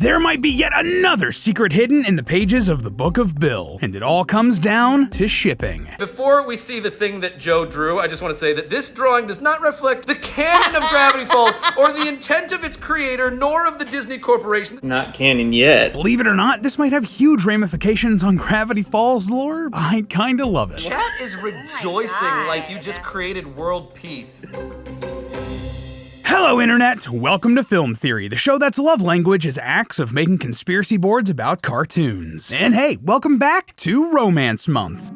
There might be yet another secret hidden in the pages of the Book of Bill, and it all comes down to shipping. Before we see the thing that Joe drew, I just want to say that this drawing does not reflect the canon of Gravity Falls or the intent of its creator, nor of the Disney Corporation. Not canon yet. Believe it or not, this might have huge ramifications on Gravity Falls lore. I kinda love it. Chat is rejoicing like you just created world peace. Hello Internet, welcome to Film Theory, the show that's love language is acts of making conspiracy boards about cartoons. And hey, welcome back to Romance Month.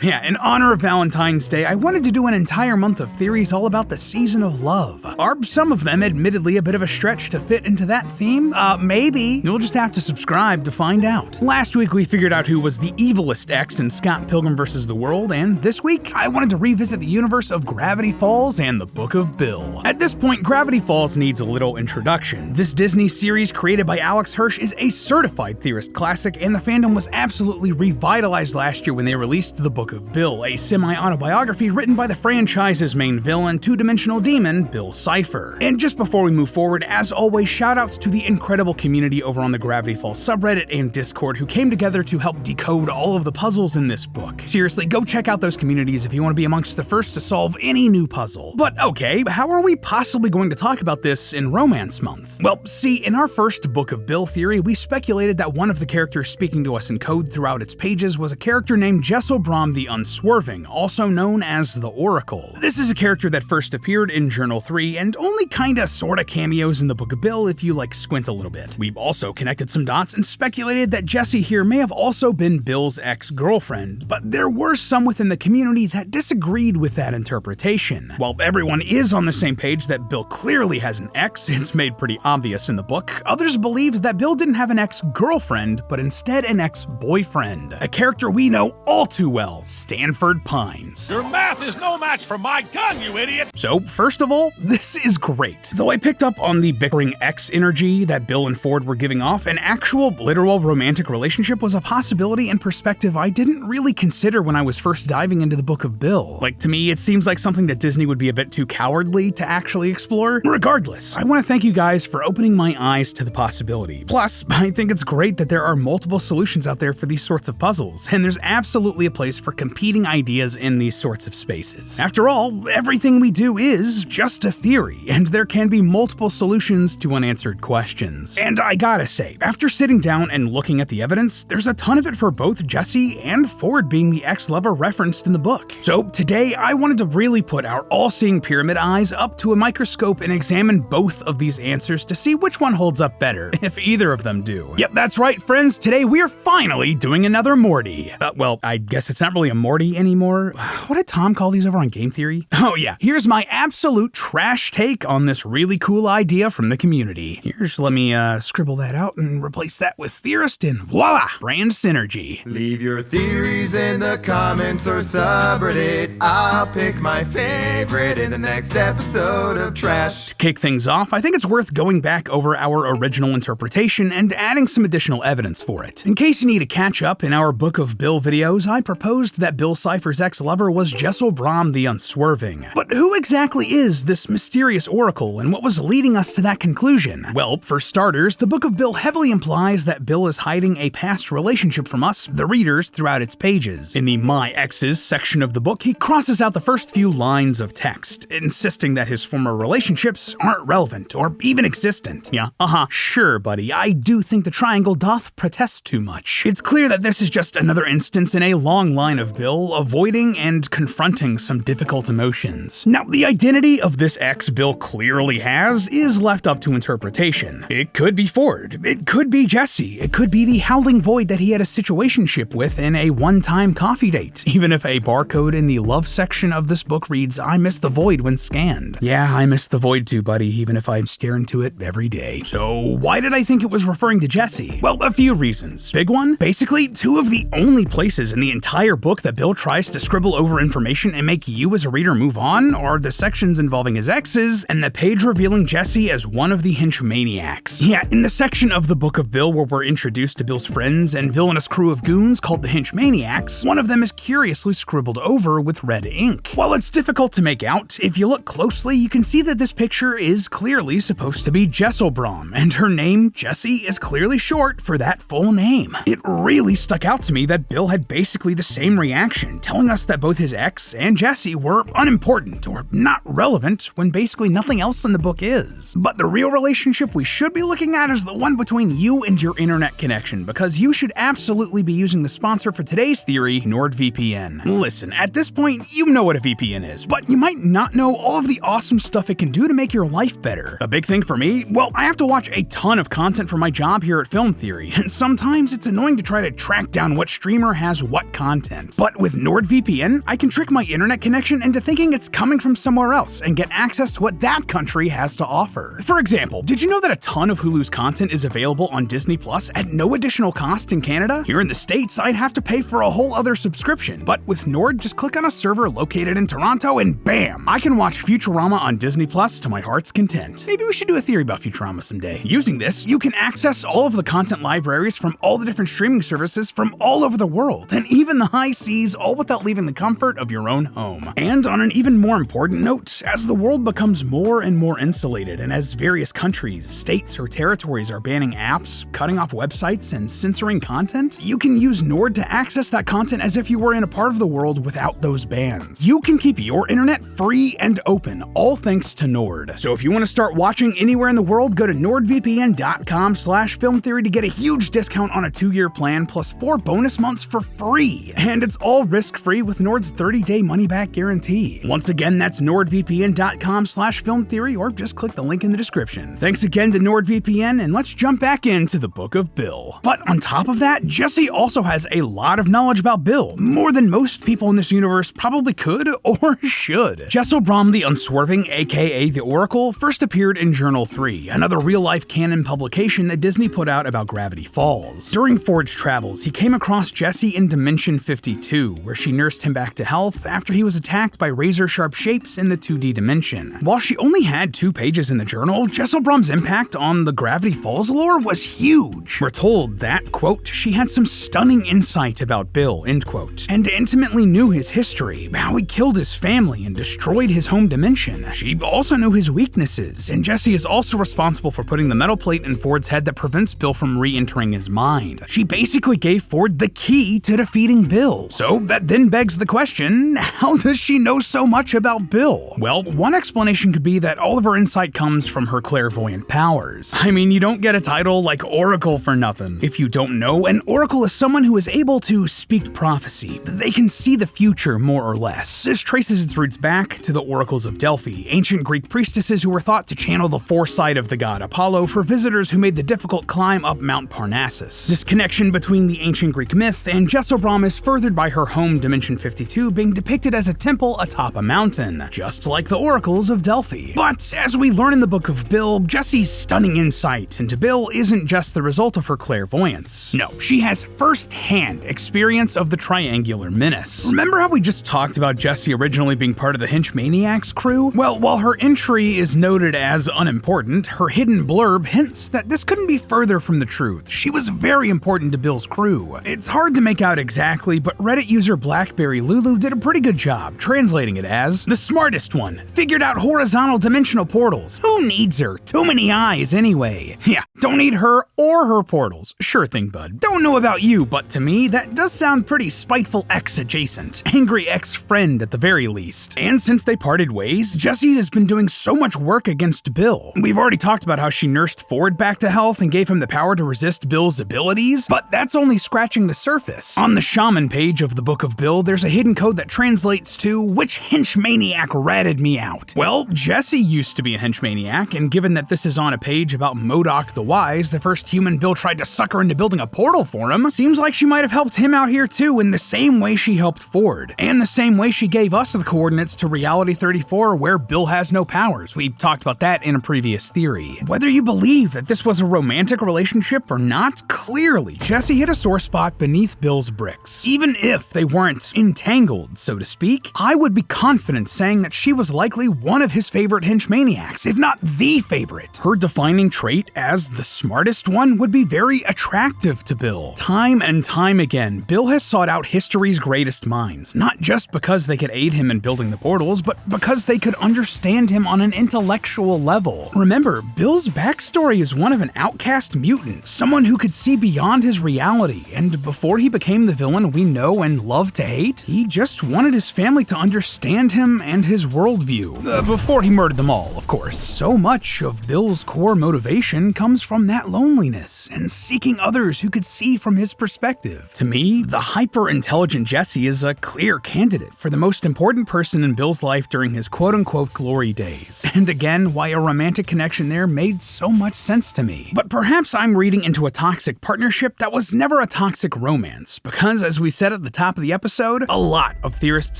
Yeah, in honor of Valentine's Day, I wanted to do an entire month of theories all about the season of love. Are some of them admittedly a bit of a stretch to fit into that theme? Maybe. You'll just have to subscribe to find out. Last week we figured out who was the evilest ex in Scott Pilgrim vs. the World, and this week I wanted to revisit the universe of Gravity Falls and the Book of Bill. At this point, Gravity Falls needs a little introduction. This Disney series created by Alex Hirsch is a certified theorist classic, and the fandom was absolutely revitalized last year when they released the Book of Bill, a semi-autobiography written by the franchise's main villain, two-dimensional demon, Bill Cipher. And just before we move forward, as always, shoutouts to the incredible community over on the Gravity Falls subreddit and Discord who came together to help decode all of the puzzles in this book. Seriously, go check out those communities if you want to be amongst the first to solve any new puzzle. But okay, how are we possibly going to talk about this in Romance Month? Well, see, in our first Book of Bill theory, we speculated that one of the characters speaking to us in code throughout its pages was a character named Jesselbrom the Unswerving, also known as the Oracle. This is a character that first appeared in Journal 3 and only kinda sorta cameos in the Book of Bill if you squint a little bit. We've also connected some dots and speculated that Jessie here may have also been Bill's ex-girlfriend, but there were some within the community that disagreed with that interpretation. While everyone is on the same page that Bill clearly has an ex, it's made pretty obvious in the book, others believe that Bill didn't have an ex-girlfriend, but instead an ex-boyfriend, a character we know all too well, Stanford Pines. Your math is no match for my gun, you idiot! So, first of all, this is great. Though I picked up on the bickering ex energy that Bill and Ford were giving off, an actual, literal romantic relationship was a possibility and perspective I didn't really consider when I was first diving into the Book of Bill. To me, it seems like something that Disney would be a bit too cowardly to actually explore. Regardless, I want to thank you guys for opening my eyes to the possibility. Plus, I think it's great that there are multiple solutions out there for these sorts of puzzles, and there's absolutely a place for competing ideas in these sorts of spaces. After all, everything we do is just a theory, and there can be multiple solutions to unanswered questions. And I gotta say, after sitting down and looking at the evidence, there's a ton of it for both Jessie and Ford being the ex-lover referenced in the book. So today, I wanted to really put our all-seeing pyramid eyes up to a microscope and examine both of these answers to see which one holds up better, if either of them do. Yep, that's right, friends, today we are finally doing another Morty. Well, I guess it's not really a Morty anymore. What did Tom call these over on Game Theory? Oh yeah, here's my absolute trash take on this really cool idea from the community. Here's, let me scribble that out and replace that with theorist, and voila, brand synergy. Leave your theories in the comments or subreddit. I'll pick my favorite in the next episode of Trash. To kick things off, I think it's worth going back over our original interpretation and adding some additional evidence for it. In case you need a catch up, in our Book of Bill videos, I proposed that Bill Cipher's ex-lover was Jesselbrom the Unswerving. But who exactly is this mysterious oracle, and what was leading us to that conclusion? Well, for starters, the Book of Bill heavily implies that Bill is hiding a past relationship from us, the readers, throughout its pages. In the My Exes section of the book, he crosses out the first few lines of text, insisting that his former relationships aren't relevant or even existent. Yeah, sure, buddy, I do think the triangle doth protest too much. It's clear that this is just another instance in a long line of Bill avoiding and confronting some difficult emotions. Now, the identity of this ex Bill clearly has is left up to interpretation. It could be Ford, it could be Jessie, it could be the howling void that he had a situationship with in a one-time coffee date, even if a barcode in the love section of this book reads, "I miss the void when scanned." Yeah, I miss the void too, buddy, even if I stare into it every day. So why did I think it was referring to Jessie? Well, a few reasons. Big one, basically two of the only places in the entire book book that Bill tries to scribble over information and make you as a reader move on are the sections involving his exes and the page revealing Jesse as one of the henchmaniacs. Yeah, in the section of the Book of Bill where we're introduced to Bill's friends and villainous crew of goons called the henchmaniacs, one of them is curiously scribbled over with red ink. While it's difficult to make out, if you look closely, you can see that this picture is clearly supposed to be Jesselbrom, and her name, Jessie, is clearly short for that full name. It really stuck out to me that Bill had basically the same reaction, telling us that both his ex and Jessie were unimportant or not relevant when basically nothing else in the book is. But the real relationship we should be looking at is the one between you and your internet connection, because you should absolutely be using the sponsor for today's theory, NordVPN. Listen, at this point, you know what a VPN is, but you might not know all of the awesome stuff it can do to make your life better. A big thing for me? Well, I have to watch a ton of content for my job here at Film Theory, and sometimes it's annoying to try to track down what streamer has what content. But with NordVPN, I can trick my internet connection into thinking it's coming from somewhere else and get access to what that country has to offer. For example, did you know that a ton of Hulu's content is available on Disney Plus at no additional cost in Canada? Here in the States, I'd have to pay for a whole other subscription, but with Nord, just click on a server located in Toronto and bam! I can watch Futurama on Disney Plus to my heart's content. Maybe we should do a theory about Futurama someday. Using this, you can access all of the content libraries from all the different streaming services from all over the world, and even the high seas, all without leaving the comfort of your own home. And on an even more important note, as the world becomes more and more insulated, and as various countries, states, or territories are banning apps, cutting off websites, and censoring content, you can use Nord to access that content as if you were in a part of the world without those bans. You can keep your internet free and open, all thanks to Nord. So if you want to start watching anywhere in the world, go to nordvpn.com/filmtheory to get a huge discount on a 2-year plan plus 4 bonus months for free. And it's all risk-free with Nord's 30-day money-back guarantee. Once again, that's nordvpn.com/filmtheory, or just click the link in the description. Thanks again to NordVPN, and let's jump back into the Book of Bill. But on top of that, Jesse also has a lot of knowledge about Bill, more than most people in this universe probably could or should. Jesselbrom the Unswerving, aka the Oracle, first appeared in Journal 3, another real-life canon publication that Disney put out about Gravity Falls. During Ford's travels, he came across Jesse in Dimension 52, where she nursed him back to health after he was attacked by razor-sharp shapes in the 2D dimension. While she only had 2 pages in the journal, Jesselbrom's impact on the Gravity Falls lore was huge. We're told that, quote, she had some stunning insight about Bill, end quote, and intimately knew his history, how he killed his family and destroyed his home dimension. She also knew his weaknesses, and Jesse is also responsible for putting the metal plate in Ford's head that prevents Bill from re-entering his mind. She basically gave Ford the key to defeating Bill. So that then begs the question, how does she know so much about Bill? Well, one explanation could be that all of her insight comes from her clairvoyant powers. I mean, you don't get a title like Oracle for nothing. If you don't know, an Oracle is someone who is able to speak prophecy. They can see the future, more or less. This traces its roots back to the oracles of Delphi, ancient Greek priestesses who were thought to channel the foresight of the god Apollo for visitors who made the difficult climb up Mount Parnassus. This connection between the ancient Greek myth and Jesselbrom is furthered by her home Dimension 52 being depicted as a temple atop a mountain, just like the oracles of Delphi. But as we learn in the Book of Bill, Jesse's stunning insight into Bill isn't just the result of her clairvoyance. No, she has first-hand experience of the triangular menace. Remember how we just talked about Jesse originally being part of the Henchmaniacs crew? Well, while her entry is noted as unimportant, her hidden blurb hints that this couldn't be further from the truth. She was very important to Bill's crew. It's hard to make out exactly, but Reddit user Blackberry Lulu did a pretty good job translating it as, the smartest one, figured out horizontal dimensional portals. Who needs her? Too many eyes anyway. Yeah, don't need her or her portals. Sure thing, bud. Don't know about you, but to me, that does sound pretty spiteful ex-adjacent. Angry ex-friend at the very least. And since they parted ways, Jesse has been doing so much work against Bill. We've already talked about how she nursed Ford back to health and gave him the power to resist Bill's abilities, but that's only scratching the surface. On the shaman page of the Book of Bill, there's a hidden code that translates to, which henchmaniac ratted me out? Well, Jesse used to be a henchmaniac, and given that this is on a page about Modoc the Wise, the first human Bill tried to sucker into building a portal for him, seems like she might have helped him out here too in the same way she helped Ford, and the same way she gave us the coordinates to Reality 34 where Bill has no powers. We talked about that in a previous theory. Whether you believe that this was a romantic relationship or not, clearly Jesse hit a sore spot beneath Bill's bricks. Even if they weren't entangled, so to speak, I would be confident saying that she was likely one of his favorite henchmaniacs, if not the favorite. Her defining trait as the smartest one would be very attractive to Bill. Time and time again, Bill has sought out history's greatest minds, not just because they could aid him in building the portals, but because they could understand him on an intellectual level. Remember, Bill's backstory is one of an outcast mutant, someone who could see beyond his reality, and before he became the villain we know and love to hate, he just wanted his family to understand him and his worldview. Before he murdered them all, of course. So much of Bill's core motivation comes from that loneliness and seeking others who could see from his perspective. To me, the hyper-intelligent Jesse is a clear candidate for the most important person in Bill's life during his quote-unquote glory days. And again, why a romantic connection there made so much sense to me. But perhaps I'm reading into a toxic partnership that was never a toxic romance, because as we said at the top of the episode, a lot of theorists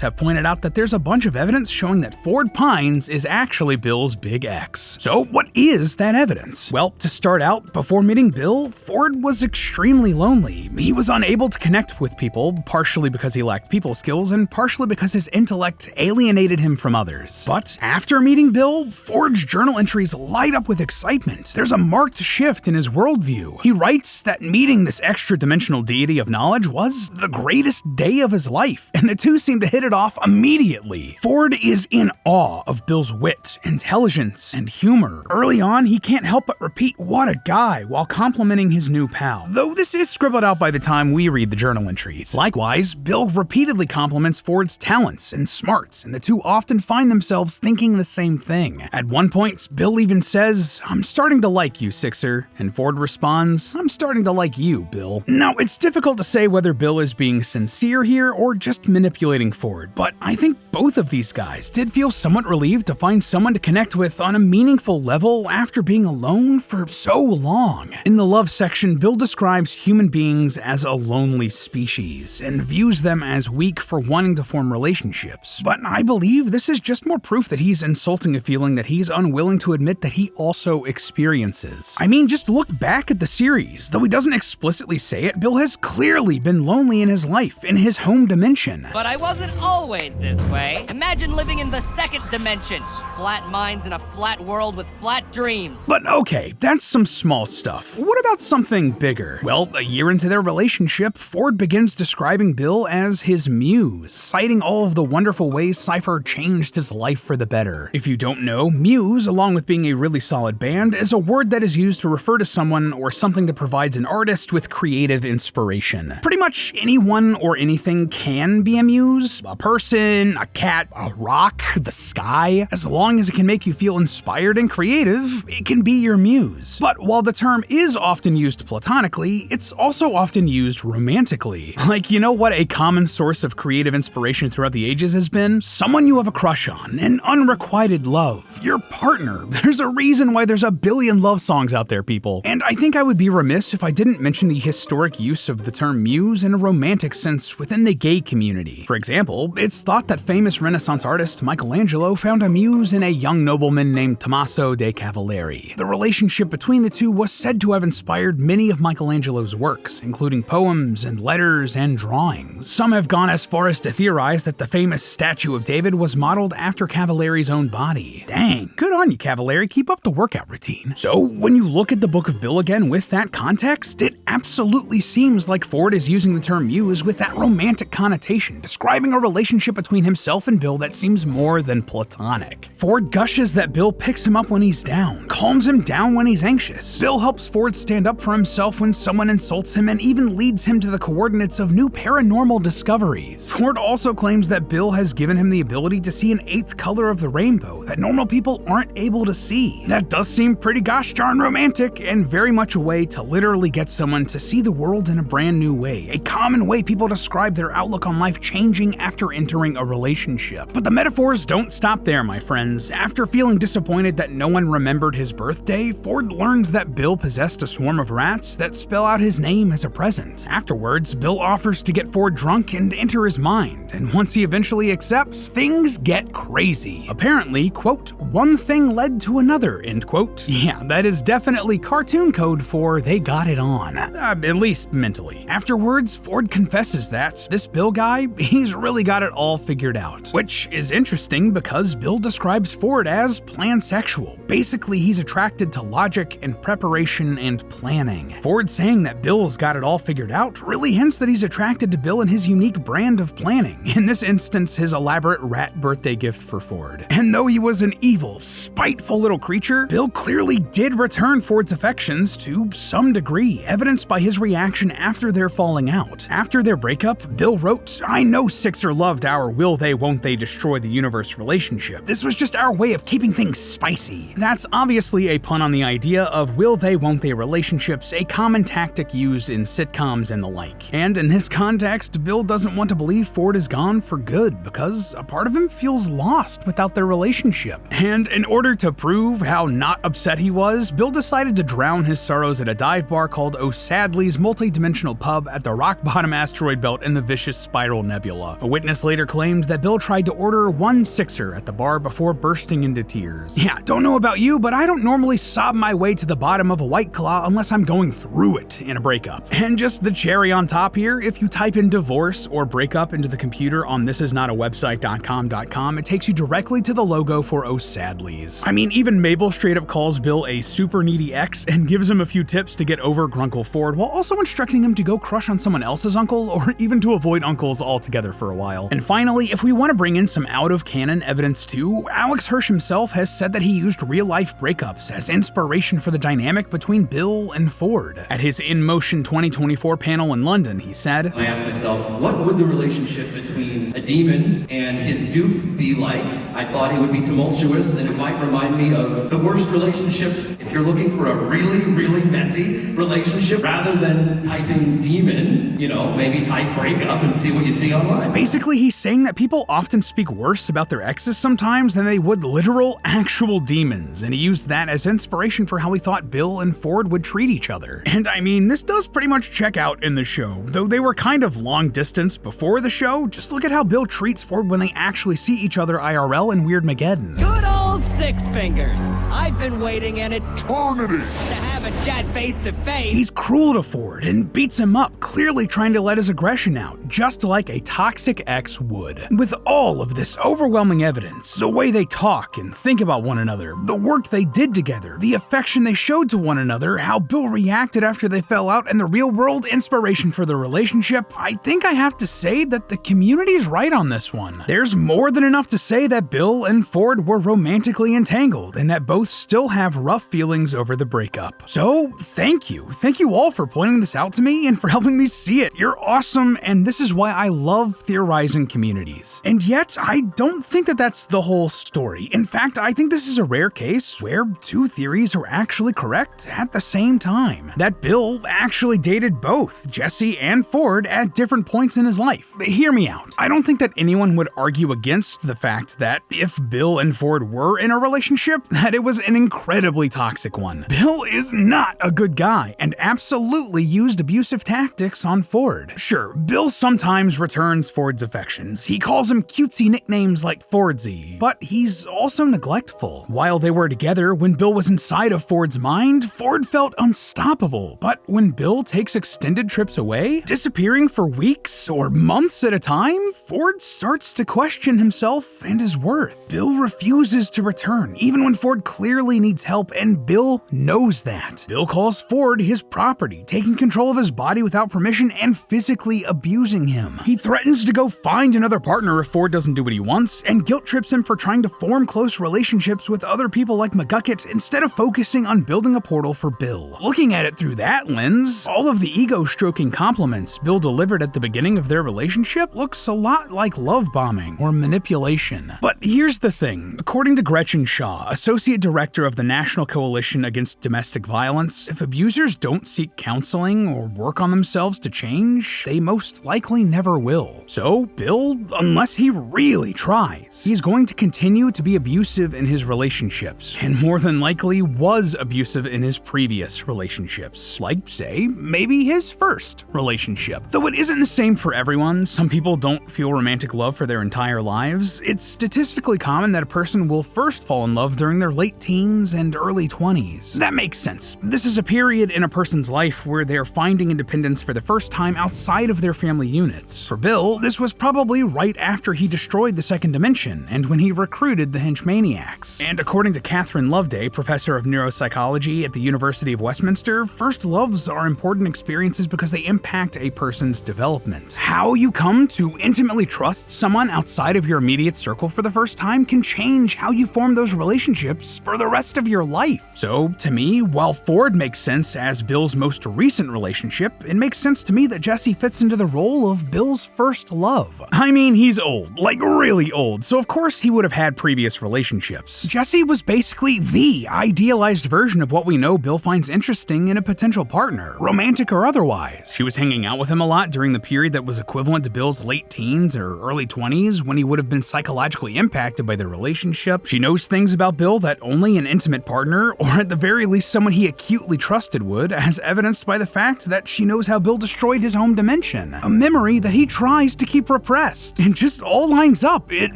have pointed out that there's a bunch of evidence showing that Ford Pines is actually Bill's big ex. So what is that evidence? Well, to start out, before meeting Bill, Ford was extremely lonely. He was unable to connect with people, partially because he lacked people skills and partially because his intellect alienated him from others. But after meeting Bill, Ford's journal entries light up with excitement. There's a marked shift in his worldview. He writes that meeting this extra-dimensional deity of knowledge was the greatest day of his life, and the two seem to hit it off immediately. Ford is in awe of Bill's wit, intelligence, and humor. Early on, he can't help but repeat "what a guy" while complimenting his new pal, though this is scribbled out by the time we read the journal entries. Likewise, Bill repeatedly compliments Ford's talents and smarts, and the two often find themselves thinking the same thing. At one point, Bill even says, "I'm starting to like you, Sixer," and Ford responds, "I'm starting to like you, Bill." Now, it's difficult to say whether Bill is being sincere here or just manipulating Ford, but I think both of these guys did feel somewhat relieved to find someone to connect with on a meaningful level after being alone for so long. In the love section, Bill describes human beings as a lonely species and views them as weak for wanting to form relationships. But I believe this is just more proof that he's insulting a feeling that he's unwilling to admit that he also experiences. I mean, just look back at the series. Though he doesn't explicitly say it, Bill has clearly been lonely in his life, in his home dimension. But I wasn't always this way. Imagine living in the second dimension. Flat minds in a flat world with flat dreams. But okay, that's some small stuff. What about something bigger? Well, a year into their relationship, Ford begins describing Bill as his muse, citing all of the wonderful ways Cipher changed his life for the better. If you don't know, muse, along with being a really solid band, is a word that is used to refer to someone or something that provides an artist with creative inspiration. Pretty much anyone or anything can be a muse. A person, a cat, a rock, the sky. As long as it can make you feel inspired and creative, it can be your muse. But while the term is often used platonically, it's also often used romantically. Like, you know what a common source of creative inspiration throughout the ages has been? Someone you have a crush on, an unrequited love, your partner. There's a reason why there's a billion love songs out there, people. And I think I would be remiss if I didn't mention the historic use of the term muse in a romantic sense within the gay community. For example, it's thought that famous Renaissance artist Michelangelo found a muse in a young nobleman named Tommaso de Cavalieri. The relationship between the two was said to have inspired many of Michelangelo's works, including poems and letters and drawings. Some have gone as far as to theorize that the famous statue of David was modeled after Cavalieri's own body. Dang, good on you, Cavalieri, keep up the workout routine. So when you look at the Book of Bill again with that context, it absolutely seems like Ford is using the term muse with that romantic connotation, describing a relationship between himself and Bill that seems more than platonic. Ford gushes that Bill picks him up when he's down, calms him down when he's anxious. Bill helps Ford stand up for himself when someone insults him and even leads him to the coordinates of new paranormal discoveries. Ford also claims that Bill has given him the ability to see an eighth color of the rainbow that normal people aren't able to see. That does seem pretty gosh darn romantic and very much a way to literally get someone to see the world in a brand new way, a common way people describe their outlook on life changing after entering a relationship. But the metaphors don't stop there, my friends. After feeling disappointed that no one remembered his birthday, Ford learns that Bill possessed a swarm of rats that spell out his name as a present. Afterwards, Bill offers to get Ford drunk and enter his mind, and once he eventually accepts, things get crazy. Apparently, quote, one thing led to another, end quote. Yeah, that is definitely cartoon code for they got it on. at least mentally. Afterwards, Ford confesses that this Bill guy, he's really got it all figured out. Which is interesting because Bill describes Ford as pansexual. Basically, he's attracted to logic and preparation and planning. Ford saying that Bill's got it all figured out really hints that he's attracted to Bill and his unique brand of planning. In this instance, his elaborate rat birthday gift for Ford. And though he was an evil, spiteful little creature, Bill clearly did return Ford's affections to some degree, evidenced by his reaction after their falling out. After their breakup, Bill wrote, "I know Sixer loved our will they won't they destroy the universe relationship. This was just our way of keeping things spicy." That's obviously a pun on the idea of will they won't they relationships, a common tactic used in sitcoms and the like. And in this context, Bill doesn't want to believe Ford is gone for good because a part of him feels lost without their relationship. And in order to prove how not upset he was, Bill decided to drown his sorrows at a dive bar called O'Sadley's multi-dimensional pub at the rock-bottom asteroid belt in the vicious Spiral Nebula. A witness later claimed that Bill tried to order one sixer at the bar before bursting into tears. Yeah, don't know about you, but I don't normally sob my way to the bottom of a White Claw unless I'm going through it in a breakup. And just the cherry on top here, if you type in divorce or breakup into the computer on thisisnotawebsite.com, it takes you directly to the logo for O'Sadley's. I mean, even Mabel straight up calls Bill a super needy ex and gives him a few tips to get over Grunkle Ford while also instructing him to go crush on someone else's uncle or even to avoid uncles altogether for a while. And finally, if we want to bring in some out-of-canon evidence too, Alex Hirsch himself has said that he used real-life breakups as inspiration for the dynamic between Bill and Ford. At his In Motion 2024 panel in London, he said, I asked myself, what would the relationship between a demon and his dupe be like? I thought it would be tumultuous and it might remind me of the worst relationships. If you're looking for a really, really messy relationship, rather than typing demon, maybe type breakup and see what you see online. Basically, he's saying that people often speak worse about their exes sometimes than they would literal, actual demons, and he used that as inspiration for how he thought Bill and Ford would treat each other. And I mean, this does pretty much check out in the show. Though they were kind of long distance before the show, just look at how Bill treats Ford when they actually see each other IRL in Weirdmageddon. Good old Six Fingers. I've been waiting an eternity to have a chat face to face. He's cruel to Ford and beats him up, clearly trying to let his aggression out, just like a toxic ex would. With all of this overwhelming evidence, the way they talk and think about one another, the work they did together, the affection they showed to one another, how Bill reacted after they fell out, and the real-world inspiration for their relationship, I think I have to say that the community's right on this one. There's more than enough to say that Bill and Ford were romantically entangled and that both still have rough feelings over the breakup. So, thank you. Thank you all for pointing this out to me and for helping me see it. You're awesome, and this is why I love theorizing communities. And yet, I don't think that that's the whole story. In fact, I think this is a rare case where two theories are actually correct at the same time. That Bill actually dated both Jesse and Ford at different points in his life. Hear me out. I don't think that anyone would argue against the fact that if Bill and Ford were in a relationship, that it was an incredibly toxic one. Bill is not a good guy and absolutely used abusive tactics on Ford. Sure, Bill sometimes returns Ford's affections. He calls him cutesy nicknames like Fordsy, but he's also neglectful. While they were together, when Bill was inside of Ford's mind, Ford felt unstoppable. But when Bill takes extended trips away, disappearing for weeks or months at a time, Ford starts to question himself and his worth. Bill refuses to return, even when Ford clearly needs help, and Bill knows that. Bill calls Ford his property, taking control of his body without permission and physically abusing him. He threatens to go find another partner if Ford doesn't do what he wants, and guilt trips him for trying to form close relationships with other people like McGucket instead of focusing on building a portal for Bill. Looking at it through that lens, all of the ego-stroking compliments Bill delivered at the beginning of their relationship looks a lot like love bombing or manipulation. But here's the thing. According to Gretchen Shaw, Associate Director of the National Coalition Against Domestic Violence, if abusers don't seek counseling or work on themselves to change, they most likely never will. So, Bill, unless he really tries, he's going to continue to be abusive in his relationships, and more than likely was abusive in his previous relationships, like, say, maybe his first relationship. Though it isn't the same for everyone, some people don't feel romantic love for their entire lives, it's statistically common that a person will first fall in love during their late teens and early 20s. That makes sense. adolescence. This is a period in a person's life where they're finding independence for the first time outside of their family units. For Bill, this was probably right after he destroyed the second dimension and when he recruited the henchmaniacs. And according to Catherine Loveday, professor of neuropsychology at the University of Westminster, first loves are important experiences because they impact a person's development. How you come to intimately trust someone outside of your immediate circle for the first time can change how you form those relationships for the rest of your life. So, to me, while Ford makes sense as Bill's most recent relationship, it makes sense to me that Jesse fits into the role of Bill's first love. I mean, he's old, like really old, so of course he would have had previous relationships. Jesse was basically the idealized version of what we know Bill finds interesting in a potential partner, romantic or otherwise. She was hanging out with him a lot during the period that was equivalent to Bill's late teens or early 20s when he would have been psychologically impacted by their relationship. She knows things about Bill that only an intimate partner, or at the very least someone he acutely trusted would, as evidenced by the fact that she knows how Bill destroyed his home dimension, a memory that he tries to keep repressed. It just all lines up, it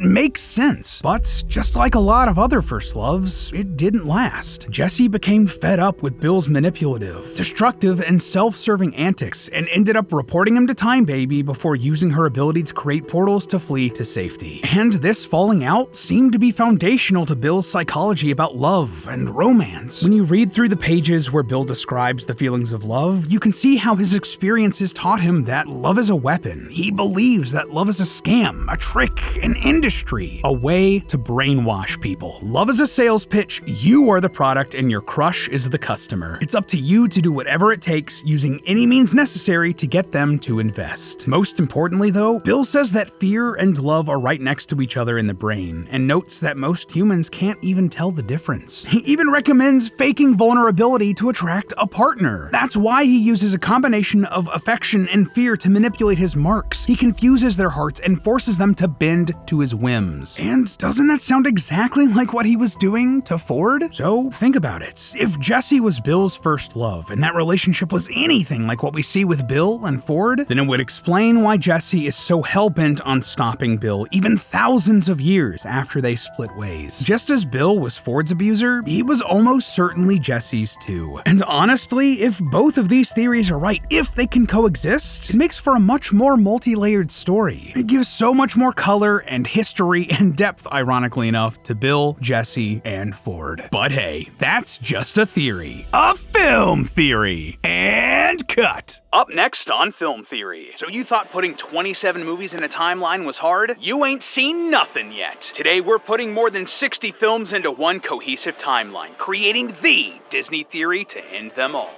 makes sense. But just like a lot of other first loves, it didn't last. Jesse became fed up with Bill's manipulative, destructive, and self-serving antics and ended up reporting him to Time Baby before using her ability to create portals to flee to safety. And this falling out seemed to be foundational to Bill's psychology about love and romance. When you read through the pages where Bill describes the feelings of love, you can see how his experiences taught him that love is a weapon. He believes that love is a scam, a trick, an industry, a way to brainwash people. Love is a sales pitch, you are the product and your crush is the customer. It's up to you to do whatever it takes using any means necessary to get them to invest. Most importantly though, Bill says that fear and love are right next to each other in the brain, and notes that most humans can't even tell the difference. He even recommends faking vulnerability to attract a partner. That's why he uses a combination of affection and fear to manipulate his marks. He confuses their hearts and forces them to bend to his whims. And doesn't that sound exactly like what he was doing to Ford? So think about it. If Jesse was Bill's first love, and that relationship was anything like what we see with Bill and Ford, then it would explain why Jesse is so hell-bent on stopping Bill even thousands of years after they split ways. Just as Bill was Ford's abuser, he was almost certainly Jesse's too. And honestly, if both of these theories are right, if they can coexist, it makes for a much more multi-layered story. It gives so much more color and history and depth, ironically enough, to Bill, Jesse, and Ford. But hey, that's just a theory. A film theory! And cut! Up next on Film Theory. So you thought putting 27 movies in a timeline was hard? You ain't seen nothing yet. Today we're putting more than 60 films into one cohesive timeline, creating the Disney theory to end them all.